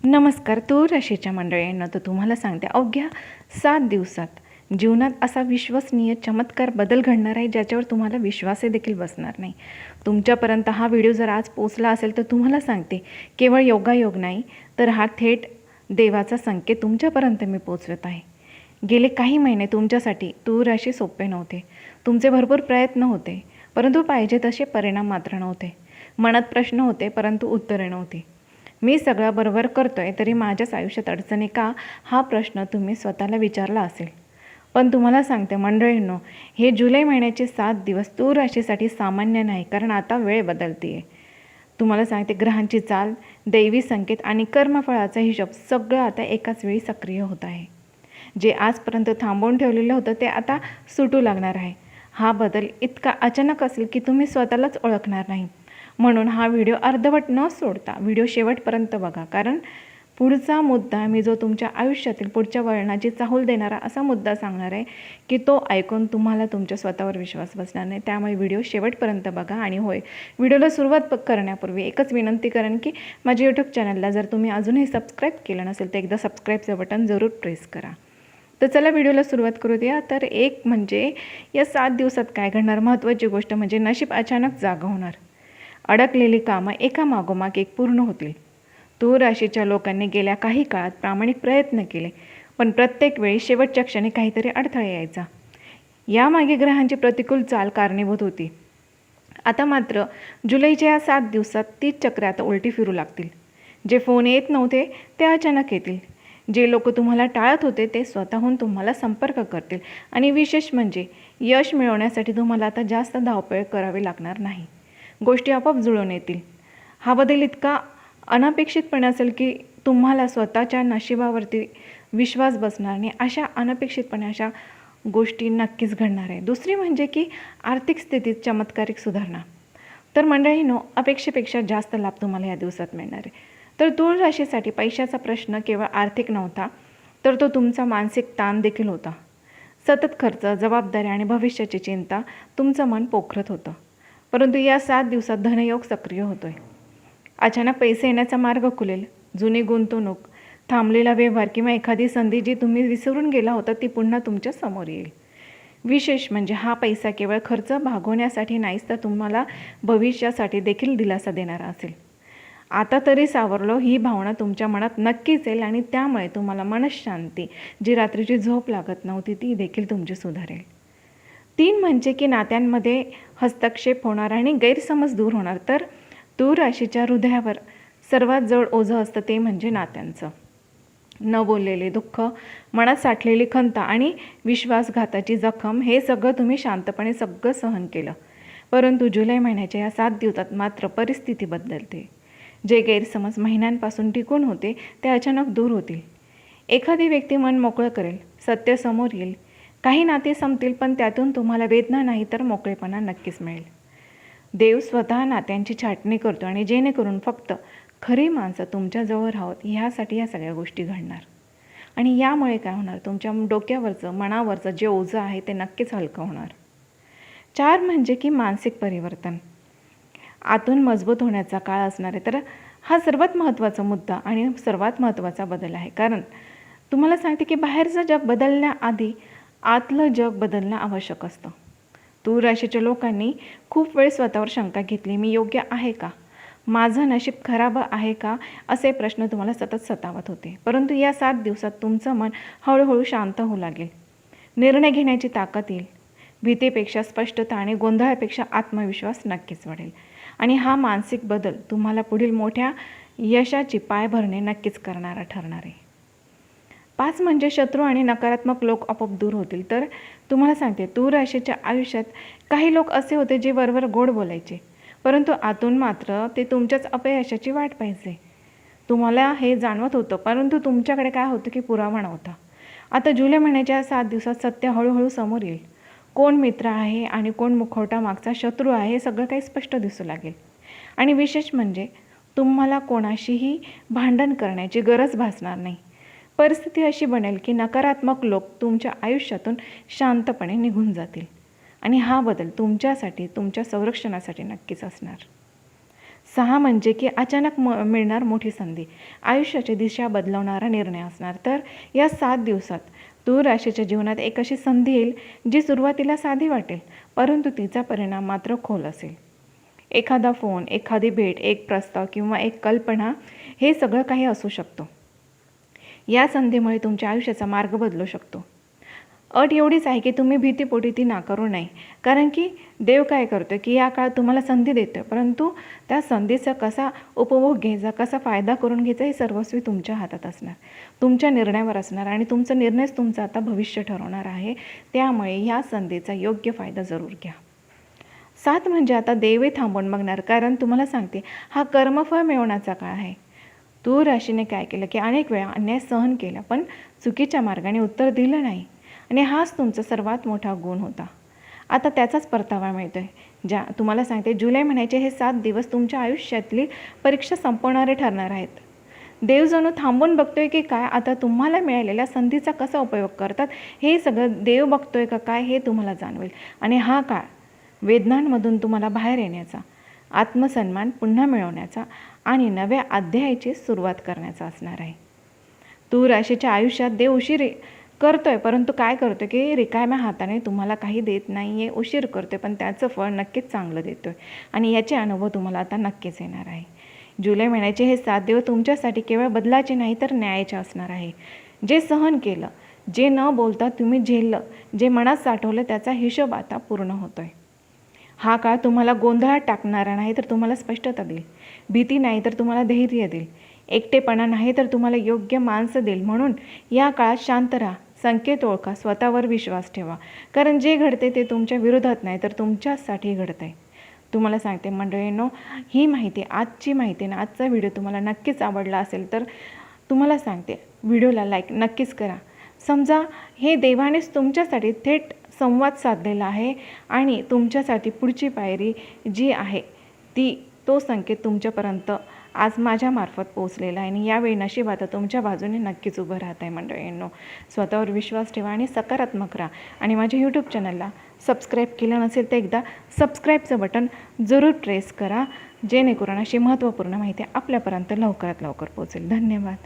नमस्कार. तूर राशीच्या मंडळींना तर तुम्हाला सांगते, अवघ्या 7 दिवसात जीवनात असा विश्वसनीय चमत्कार बदल घडणार आहे ज्याच्यावर तुम्हाला विश्वासही देखील बसणार नाही. तुमच्यापर्यंत हा व्हिडिओ जर आज पोचला असेल तर तुम्हाला सांगते, केवळ योगायोग नाही तर हा थेट देवाचा संकेत तुमच्यापर्यंत मी पोचवत आहे. गेले काही महिने तुमच्यासाठी तूर राशी सोपे नव्हते. तुमचे भरपूर प्रयत्न होते, परंतु पाहिजे तसे परिणाम मात्र नव्हते. मनात प्रश्न होते, परंतु उत्तरे नव्हती. मी सगळं बरोबर करतोय तरी माझ्याच आयुष्यात अडचणी का, हा प्रश्न तुम्ही स्वतःला विचारला असेल. पण तुम्हाला सांगते मंडळींनो, हे जुलै महिन्याचे 7 दिवस तूर राशीसाठी सामान्य नाही, कारण आता वेळ बदलते आहे. तुम्हाला सांगते, ग्रहांची चाल, दैवी संकेत आणि कर्मफळाचा हिशोब सगळं आता एकाच वेळी सक्रिय होत आहे. जे आजपर्यंत थांबवून ठेवलेलं होतं ते आता सुटू लागणार आहे. हा बदल इतका अचानक असेल की तुम्ही स्वतःलाच ओळखणार नाही. म्हणून हा व्हिडिओ अर्धवट न सोडता व्हिडिओ शेवटपर्यंत बघा, कारण पुढचा मुद्दा मी जो तुमच्या आयुष्यातील पुढच्या वळणाची चाहूल देणारा असा मुद्दा सांगणार आहे की तो ऐकून तुम्हाला तुमच्या स्वतःवर विश्वास बसणार नाही. त्यामुळे व्हिडिओ शेवटपर्यंत बघा. आणि होय, व्हिडिओला सुरुवात करण्यापूर्वी एकच विनंती करेन की माझ्या यूट्यूब चॅनलला जर तुम्ही अजूनही सबस्क्राईब केलं नसेल तर एकदा सबस्क्राईबचं बटन जरूर प्रेस करा. तर चला व्हिडिओला सुरुवात करू द्या. तर एक म्हणजे या 7 दिवसात काय घडणार, महत्त्वाची गोष्ट म्हणजे नशीब अचानक जागा होणार. अडकलेली कामं एका मागोमाग एक पूर्ण होतील. तूर राशीच्या लोकांनी गेल्या काही काळात प्रामाणिक प्रयत्न केले, पण प्रत्येक वेळी शेवटच्या क्षणी काहीतरी अडथळा यायचा. यामागे ग्रहांची प्रतिकूल चाल कारणीभूत होती. आता मात्र जुलैच्या या 7 दिवसात तीच चक्रे आता उलटी फिरू लागतील. जे फोन येत नव्हते ते अचानक येतील. जे लोक तुम्हाला टाळत होते ते स्वतःहून तुम्हाला संपर्क करतील. आणि विशेष म्हणजे यश मिळवण्यासाठी तुम्हाला आता जास्त धावपळ करावी लागणार नाही. गोष्टी आपोआप जुळून येतील. हा बदल इतका अनपेक्षितपणे असेल की तुम्हाला स्वतःच्या नशिबावरती विश्वास बसणार नाही. अशा अनपेक्षितपणे अशा गोष्टी नक्कीच घडणार आहे. दुसरी म्हणजे की आर्थिक स्थितीत चमत्कारिक सुधारणा. तर मंडळींनो, अपेक्षेपेक्षा जास्त लाभ तुम्हाला या दिवसात मिळणार आहे. तर तूळ राशीसाठी पैशाचा प्रश्न केवळ आर्थिक नव्हता, तर तो तुमचा मानसिक ताण देखील होता. सतत खर्च, जबाबदारी आणि भविष्याची चिंता तुमचं मन पोखरत होतं. परंतु या 7 दिवसात धनयोग सक्रिय होतोय. अचानक पैसे येण्याचा मार्ग खुलेल. जुनी गुंतवणूक, थांबलेला व्यवहार किंवा एखादी संधी जी तुम्ही विसरून गेला होता ती पुन्हा तुमच्या समोर येईल. विशेष म्हणजे हा पैसा केवळ खर्च भागवण्यासाठी नाहीच, तर तुम्हाला भविष्यासाठी देखील दिलासा देणारा असेल. आता तरी सावरलो, ही भावना तुमच्या मनात नक्कीच येईल आणि त्यामुळे तुम्हाला मनशांती, जी रात्रीची झोप लागत नव्हती ती देखील तुमची सुधारेल. 3 म्हणजे की नात्यांमध्ये हस्तक्षेप होणार आणि गैरसमज दूर होणार. तर तूर राशीच्या हृदयावर सर्वात जड ओझं असतं ते म्हणजे नात्यांचं. न बोललेले दुःख, मनात साठलेली खंत आणि विश्वासघाताची जखम, हे सगळं तुम्ही शांतपणे सगळं सहन केलं. परंतु जुलै महिन्याच्या या 7 दिवसात मात्र परिस्थिती बदलते. जे गैरसमज महिन्यांपासून टिकून होते ते अचानक दूर होतील. एखादी व्यक्ती मन मोकळं करेल, सत्य समोर येईल. काही नाते संपतील, पण त्यातून तुम्हाला वेदना नाही तर मोकळेपणा नक्कीच मिळेल. देव स्वतः नात्यांची छाटणी करतो आणि जेणेकरून फक्त खरी माणसं तुमच्याजवळ राहावत, ह्यासाठी या सगळ्या गोष्टी घडणार. आणि यामुळे काय होणार, तुमच्या डोक्यावरचं, मनावरचं जे ओझं आहे ते नक्कीच हलकं होणार. 4 म्हणजे की मानसिक परिवर्तन. आतून मजबूत होण्याचा काळ असणार आहे. तर हा सर्वात महत्त्वाचा मुद्दा आणि सर्वात महत्त्वाचा बदल आहे. कारण तुम्हाला सांगते की बाहेरचं जग बदलण्याआधी आतलं जग बदलणं आवश्यक असतं. तूर राशीच्या लोकांनी खूप वेळ स्वतःवर शंका घेतली. मी योग्य आहे का, माझं नशीब खराब आहे का, असे प्रश्न तुम्हाला सतत सतावत होते. परंतु या 7 दिवसात तुमचं मन हळूहळू शांत होऊ लागेल. निर्णय घेण्याची ताकद येईल. भीतीपेक्षा स्पष्टता आणि गोंधळापेक्षा आत्मविश्वास नक्कीच वाढेल. आणि हा मानसिक बदल तुम्हाला पुढील मोठ्या यशाची पायभरणी नक्कीच करणारा ठरणार आहे. 5 म्हणजे शत्रू आणि नकारात्मक लोक आपोआप दूर होतील. तर तुम्हाला सांगते, तूर राशीच्या आयुष्यात काही लोक असे होते जे वरवर गोड बोलायचे, परंतु आतून मात्र ते तुमच्याच अपयशाची वाट पाहायचे. तुम्हाला हे जाणवत होतं, परंतु तुमच्याकडे काय होतं की पुरावा नव्हता. आता जुलै महिन्याच्या 7 दिवसात सत्य हळूहळू समोर येईल. कोण मित्र आहे आणि कोण मुखवटा मागचा शत्रू आहे हे सगळं काही स्पष्ट दिसू लागेल. आणि विशेष म्हणजे तुम्हाला कोणाशीही भांडण करण्याची गरज भासणार नाही. परिस्थिती अशी बनेल की नकारात्मक लोक तुमच्या आयुष्यातून शांतपणे निघून जातील. आणि हा बदल तुमच्यासाठी, तुमच्या संरक्षणासाठी नक्कीच असणार. 6 म्हणजे की अचानक मिळणार मोठी संधी, आयुष्याची दिशा बदलवणारा निर्णय असणार. तर या 7 दिवसात तूळ राशीच्या जीवनात एक अशी संधी येईल जी सुरुवातीला साधी वाटेल, परंतु तिचा परिणाम मात्र खोल असेल. एखादा फोन, एखादी भेट, एक प्रस्ताव किंवा एक कल्पना, हे सगळं काही असू शकतो. या संधीमुळे तुमच्या आयुष्याचा मार्ग बदलू शकतो. अट एवढीच आहे की तुम्ही भीतीपोटी ती नाकारू नये. कारण की देव काय करतो की या काळात तुम्हाला संधी देतो, परंतु त्या संधीचा कसा उपभोग घ्यायचा, कसा फायदा करून घ्यायचा, हे सर्वस्वी तुमच्या हातात असणार, तुमच्या निर्णयावर असणार आणि तुमचा निर्णयच तुमचं आता भविष्य ठरवणार आहे. त्यामुळे ह्या संधीचा योग्य फायदा जरूर घ्या. 7 म्हणजे आता देवही थांबून बघणार, कारण तुम्हाला सांगते हा कर्मफळ मिळवण्याचा काळ आहे. तूळ राशीने काय केलं की अनेक वेळा अन्याय सहन केला, पण चुकीच्या मार्गाने उत्तर दिलं नाही आणि हाच तुमचा सर्वात मोठा गुण होता. आता त्याचाच परतावा मिळतो आहे. तुम्हाला सांगते जुलै महिन्याचे हे 7 दिवस तुमच्या आयुष्यातली परीक्षा संपवणारे ठरणार आहेत. देव जणू थांबून बघतोय की काय आता तुम्हाला मिळालेल्या संधीचा कसा उपयोग करतात, हे सगळं देव बघतोय का काय हे तुम्हाला जाणवेल. आणि हा काळ वेदनांमधून तुम्हाला बाहेर येण्याचा, आत्मसन्मान पुन्हा मिळवण्याचा आणि नव्या अध्यायाची सुरुवात करण्याचा असणार आहे. तूळ राशीच्या आयुष्यात देव उशीर करतोय, परंतु काय करतो की रिकाम्या हाताने तुम्हाला काही देत नाही आहे, उशीर करतोय, पण त्याचं फळ नक्कीच चांगलं देतोय आणि याचे अनुभव तुम्हाला आता नक्कीच येणार आहे. जुलै महिन्याचे हे 7 दिवस तुमच्यासाठी केवळ बदलाचे नाही तर न्यायाचे असणार आहे. जे सहन केलं, जे न बोलता तुम्ही झेललं, जे मनात साठवलं, त्याचा हिशोब आता पूर्ण होतोय. हा काळ तुम्हाला गोंधळात टाकणारा नाही तर तुम्हाला स्पष्टता देईल, भीती नाही तर तुम्हाला धैर्य देईल, एकटेपणा नाही तर तुम्हाला योग्य माणसं देईल. म्हणून या काळात शांत राहा, संकेत ओळखा, स्वतःवर विश्वास ठेवा, कारण जे घडते ते तुमच्या विरोधात नाही तर तुमच्यासाठी घडत आहे. तुम्हाला सांगते मंडळींनो, ही माहिती, आजची माहिती ना, आजचा व्हिडिओ तुम्हाला नक्कीच आवडला असेल तर तुम्हाला सांगते व्हिडिओला लाईक नक्कीच करा. समजा हे देवानेच तुमच्यासाठी थेट संवाद साधलेला आहे आणि तुमच्यासाठी पुढची पायरी जी आहे तो संकेत तुमच्यापर्यंत आज माझ्यामार्फत पोहोचलेला आहे आणि यावेळी नशीब आता तुमच्या बाजूने नक्कीच उभं राहत आहे. मंडळींनो, स्वतःवर विश्वास ठेवा आणि सकारात्मक राहा आणि माझ्या यूट्यूब चॅनलला सबस्क्राईब केलं नसेल तर एकदा सबस्क्राईबचं बटन जरूर प्रेस करा, जेणेकरून अशी महत्त्वपूर्ण माहिती आपल्यापर्यंत लवकरात लवकर पोहोचेल. धन्यवाद.